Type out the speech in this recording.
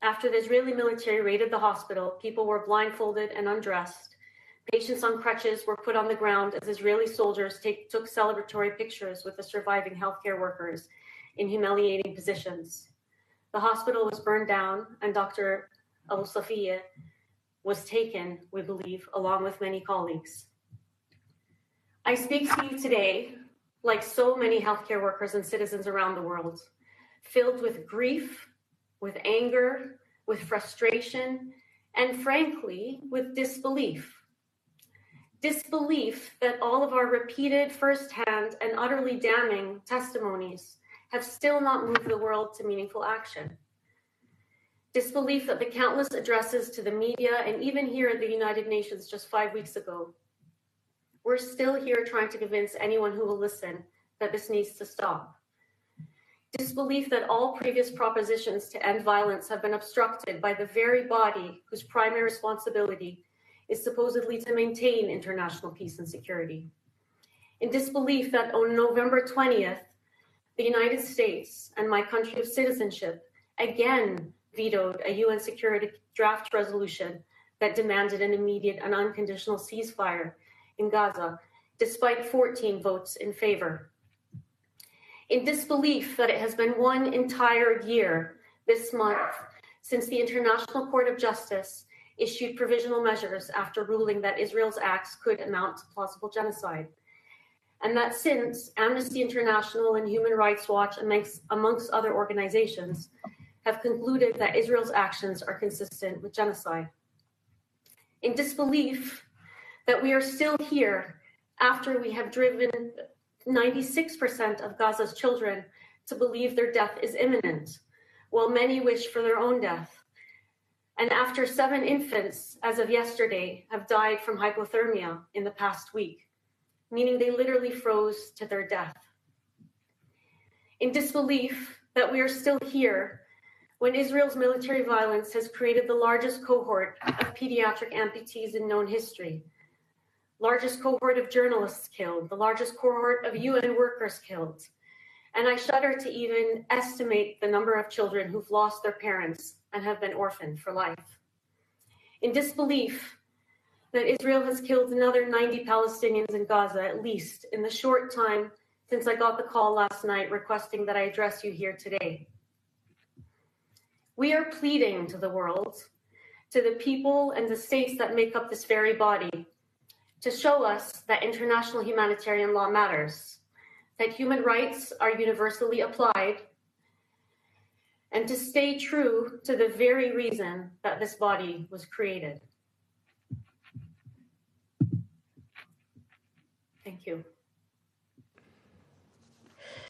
After the Israeli military raided the hospital, people were blindfolded and undressed. Patients on crutches were put on the ground as Israeli soldiers took celebratory pictures with the surviving healthcare workers in humiliating positions. The hospital was burned down, and Dr. Al-Safiyyeh was taken, we believe, along with many colleagues. I speak to you today, like so many healthcare workers and citizens around the world, filled with grief, with anger, with frustration, and frankly, with disbelief. Disbelief that all of our repeated firsthand and utterly damning testimonies have still not moved the world to meaningful action. Disbelief that the countless addresses to the media and even here at the United Nations just 5 weeks ago, we're still here trying to convince anyone who will listen that this needs to stop. Disbelief that all previous propositions to end violence have been obstructed by the very body whose primary responsibility is supposedly to maintain international peace and security. In disbelief that on November 20th, the United States and my country of citizenship again vetoed a UN security draft resolution that demanded an immediate and unconditional ceasefire in Gaza, despite 14 votes in favor. In disbelief that it has been one entire year this month since the International Court of Justice issued provisional measures after ruling that Israel's acts could amount to plausible genocide. And that since Amnesty International and Human Rights Watch, amongst other organizations, have concluded that Israel's actions are consistent with genocide. In disbelief that we are still here after we have driven 96% of Gaza's children to believe their death is imminent, while many wish for their own death. And after 7 infants, as of yesterday, have died from hypothermia in the past week, meaning they literally froze to their death. In disbelief that we are still here when Israel's military violence has created the largest cohort of pediatric amputees in known history, largest cohort of journalists killed, the largest cohort of UN workers killed. And I shudder to even estimate the number of children who've lost their parents and have been orphaned for life. In disbelief that Israel has killed another 90 Palestinians in Gaza, at least in the short time since I got the call last night requesting that I address you here today. We are pleading to the world, to the people and the states that make up this very body, to show us that international humanitarian law matters, that human rights are universally applied, and to stay true to the very reason that this body was created. Thank you.